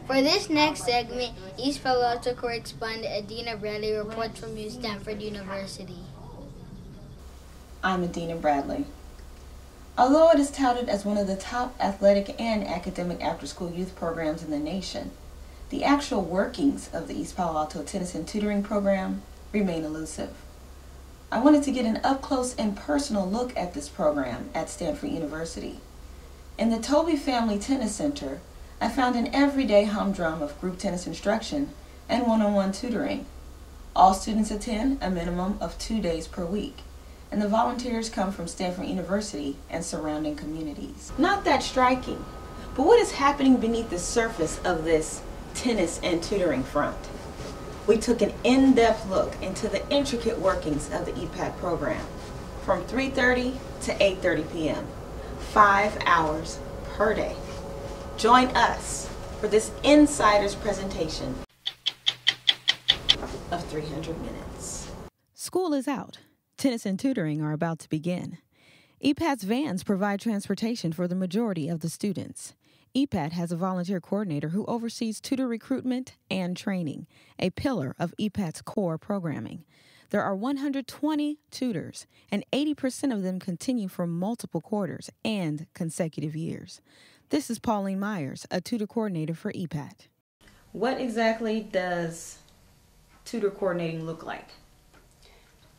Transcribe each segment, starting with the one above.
For this next segment, East Palo Alto correspondent Adina Bradley reports from Stanford University. I'm Adina Bradley. Although it is touted as one of the top athletic and academic after-school youth programs in the nation, the actual workings of the East Palo Alto Tennis and Tutoring program remain elusive. I wanted to get an up-close and personal look at this program at Stanford University. In the Toby Family Tennis Center, I found an everyday humdrum of group tennis instruction and one-on-one tutoring. All students attend a minimum of 2 days per week, and the volunteers come from Stanford University and surrounding communities. Not that striking, but what is happening beneath the surface of this tennis and tutoring front? We took an in-depth look into the intricate workings of the EPATT program from 3:30 to 8:30 p.m., 5 hours per day. Join us for this insider's presentation of 300 minutes. School is out. Tennis and tutoring are about to begin. EPATT's vans provide transportation for the majority of the students. EPATT has a volunteer coordinator who oversees tutor recruitment and training, a pillar of EPATT's core programming. There are 120 tutors, and 80% of them continue for multiple quarters and consecutive years. This is Pauline Myers, a tutor coordinator for EPATT. What exactly does tutor coordinating look like?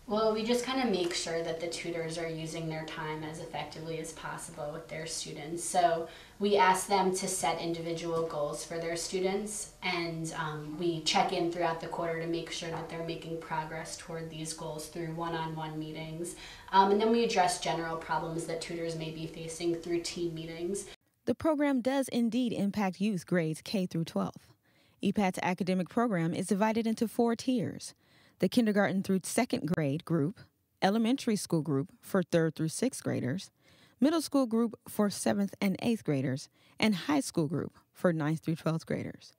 Well, we just kind of make sure that the tutors are using their time as effectively as possible with their students. So we ask them to set individual goals for their students, and we check in throughout the quarter to make sure that they're making progress toward these goals through one-on-one meetings. And then we address general problems that tutors may be facing through team meetings. The program does indeed impact youth grades K through 12. EPATT's academic program is divided into 4 tiers: the kindergarten through 2nd grade group, elementary school group for 3rd through 6th graders, middle school group for 7th and 8th graders, and high school group for 9th through 12th graders.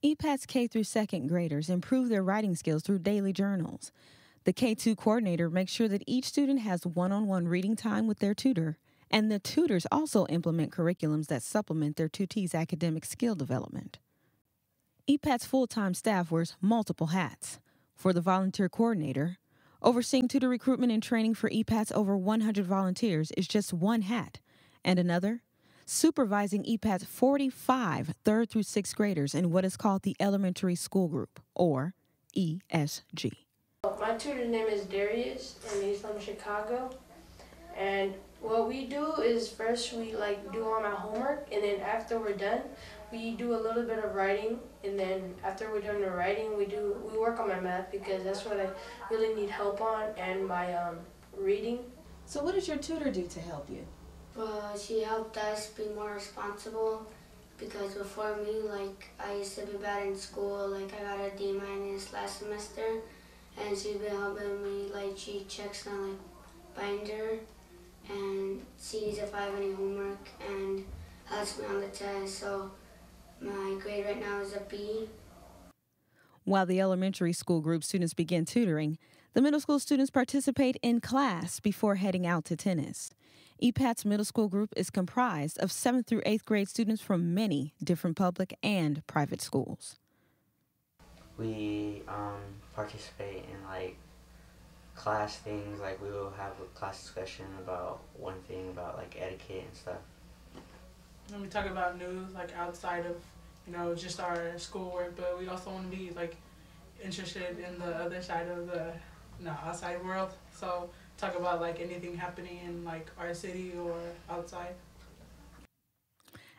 EPATT's K through 2nd graders improve their writing skills through daily journals. The K2 coordinator makes sure that each student has one-on-one reading time with their tutor, and the tutors also implement curriculums that supplement their tutees' academic skill development. EPATT's full-time staff wears multiple hats. For the volunteer coordinator, overseeing tutor recruitment and training for EPATT's over 100 volunteers is just one hat, and another, supervising EPATT's 45 3rd through 6th graders in what is called the elementary school group, or ESG. My tutor's name is Darius, and he's from Chicago. And what we do is first we do all my homework, and then after we're done, we do a little bit of writing, and then after we're done the writing, we work on my math because that's what I really need help on, and my reading. So what does your tutor do to help you? She helped us be more responsible because before me, I used to be bad in school. I got a D- last semester, and she's been helping me. She checks my binder and sees if I have any homework and helps me on the test. So my grade right now is a B. While the elementary school group students begin tutoring, the middle school students participate in class before heading out to tennis. EPATT's middle school group is comprised of 7th through 8th grade students from many different public and private schools. We participate in class things, we will have a class discussion about one thing about etiquette and stuff. And we talk about news outside of just our schoolwork, but we also want to be interested in the other side of the outside world. So talk about anything happening in our city or outside.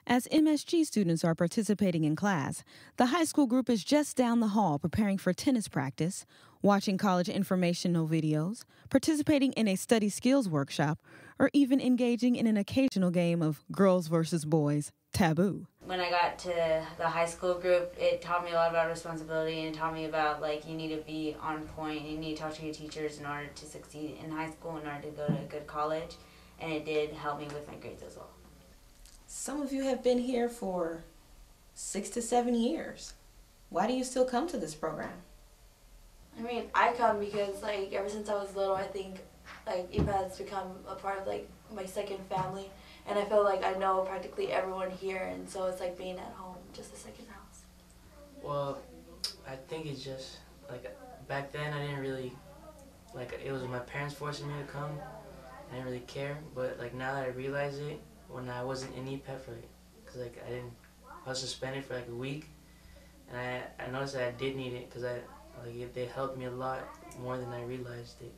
As MSG students are participating in class, the high school group is just down the hall preparing for tennis practice, watching college informational videos, participating in a study skills workshop, or even engaging in an occasional game of girls versus boys taboo. When I got to the high school group, it taught me a lot about responsibility and taught me about you need to be on point, you need to talk to your teachers in order to succeed in high school, in order to go to a good college, and it did help me with my grades as well. Some of you have been here for 6 to 7 years. Why do you still come to this program? I come because ever since I was little, I think EPATT's become a part of my second family, and I feel like I know practically everyone here, and so it's like being at home, just a second house. Well, I think it's just like back then I didn't really like, it was my parents forcing me to come. I didn't really care, but like now that I realize it, when I wasn't in EPAT for like, cause like I was suspended for like a week, and I noticed that I did need it because they helped me a lot more than I realized it.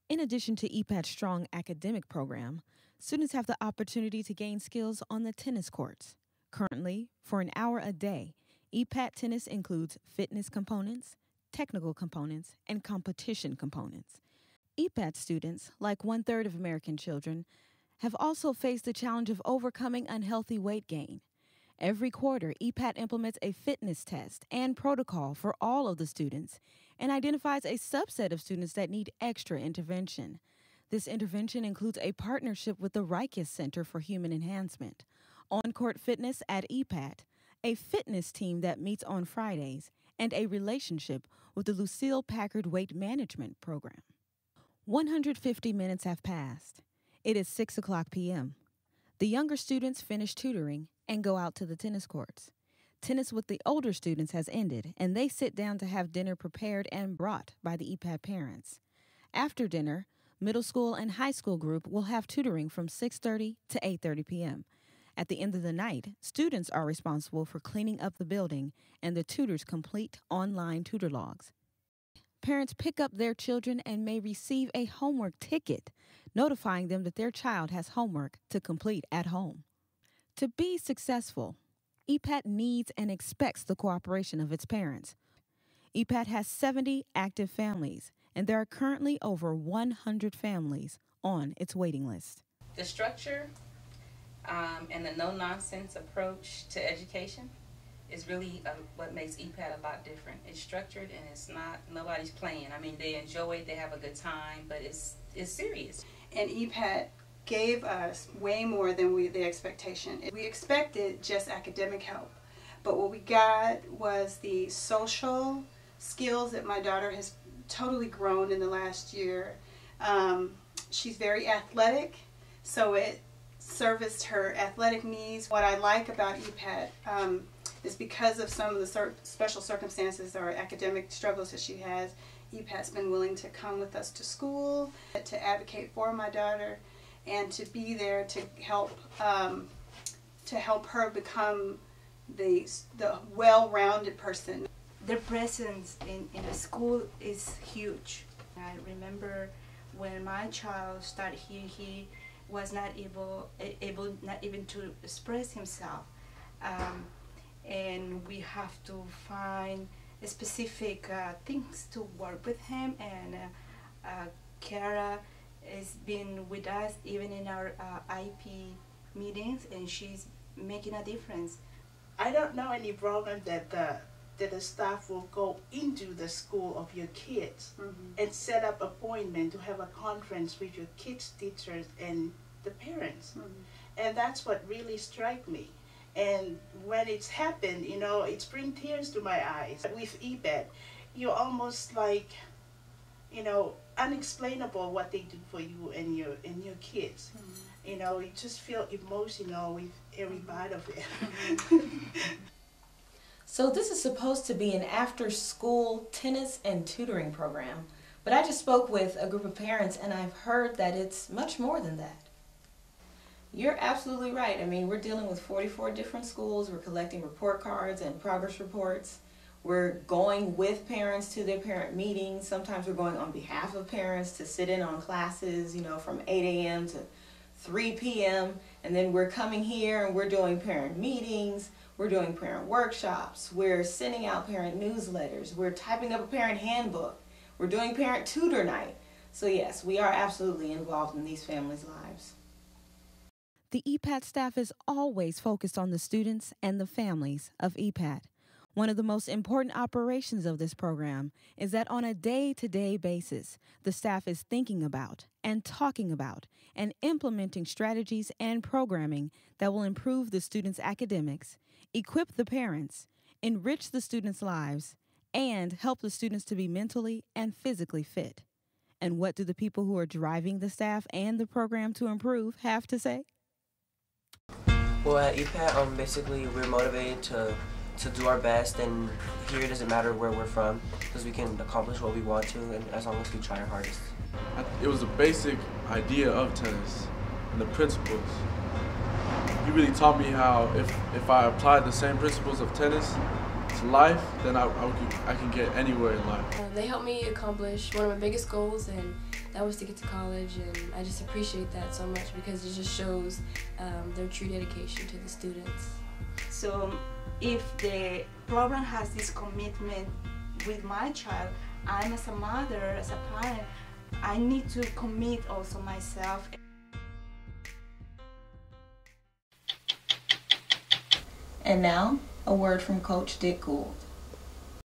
In addition to EPAT's strong academic program, students have the opportunity to gain skills on the tennis courts. Currently, for an hour a day, EPATT tennis includes fitness components, technical components, and competition components. EPATT students, like 1/3 of American children, have also faced the challenge of overcoming unhealthy weight gain. Every quarter, EPATT implements a fitness test and protocol for all of the students and identifies a subset of students that need extra intervention. This intervention includes a partnership with the Reiches Center for Human Enhancement, on-court fitness at EPATT, a fitness team that meets on Fridays, and a relationship with the Lucille Packard Weight Management Program. 150 minutes have passed. It is 6:00 p.m. The younger students finish tutoring and go out to the tennis courts. Tennis with the older students has ended, and they sit down to have dinner prepared and brought by the EPATT parents. After dinner, middle school and high school group will have tutoring from 6:30 to 8:30 p.m. At the end of the night, students are responsible for cleaning up the building, and the tutors complete online tutor logs. Parents pick up their children and may receive a homework ticket, notifying them that their child has homework to complete at home. To be successful, EPATT needs and expects the cooperation of its parents. EPATT has 70 active families, and there are currently over 100 families on its waiting list. The structure and the no-nonsense approach to education is really what makes EPATT a lot different. It's structured and it's not, nobody's playing. I mean, they enjoy it, they have a good time, but it's serious. And EPATT gave us way more than the expectation. We expected just academic help, but what we got was the social skills that my daughter has totally grown in the last year. She's very athletic, so it serviced her athletic needs. What I like about EPATT is because of some of the special circumstances or academic struggles that she has, EPATT's been willing to come with us to school, to advocate for my daughter, and to be there to help her become the well-rounded person. Their presence in the school is huge. I remember when my child started here, he was not able not even to express himself, and we have to find specific things to work with him. And Kara has been with us even in our IP meetings, and she's making a difference. I don't know any program that the staff will go into the school of your kids and set up appointment to have a conference with your kids' teachers and the parents. And that's what really struck me. And when it's happened, you know, it's bring tears to my eyes. With EPATT, you're almost like, you know, unexplainable what they do for you and your kids. You know, you just feel emotional with every part of it. So this is supposed to be an after-school tennis and tutoring program, but I just spoke with a group of parents and I've heard that it's much more than that. You're absolutely right. I mean, we're dealing with 44 different schools. We're collecting report cards and progress reports. We're going with parents to their parent meetings. Sometimes we're going on behalf of parents to sit in on classes, you know, from 8 a.m. to 3 p.m. And then we're coming here and we're doing parent meetings. We're doing parent workshops. We're sending out parent newsletters. We're typing up a parent handbook. We're doing parent tutor night. So yes, we are absolutely involved in these families' lives. The EPATT staff is always focused on the students and the families of EPATT. One of the most important operations of this program is that on a day-to-day basis, the staff is thinking about and talking about and implementing strategies and programming that will improve the students' academics, equip the parents, enrich the students' lives, and help the students to be mentally and physically fit. And what do the people who are driving the staff and the program to improve have to say? Well, at EPATT, basically we're motivated to do our best, and here it doesn't matter where we're from because we can accomplish what we want to, and as long as we try our hardest. It was a basic idea of tennis and the principles. He really taught me how if I applied the same principles of tennis to life, then I can get anywhere in life. They helped me accomplish one of my biggest goals, and that was to get to college, and I just appreciate that so much because it just shows their true dedication to the students. So if the program has this commitment with my child, I'm as a mother, as a parent, I need to commit also myself. And now, a word from Coach Dick Gould.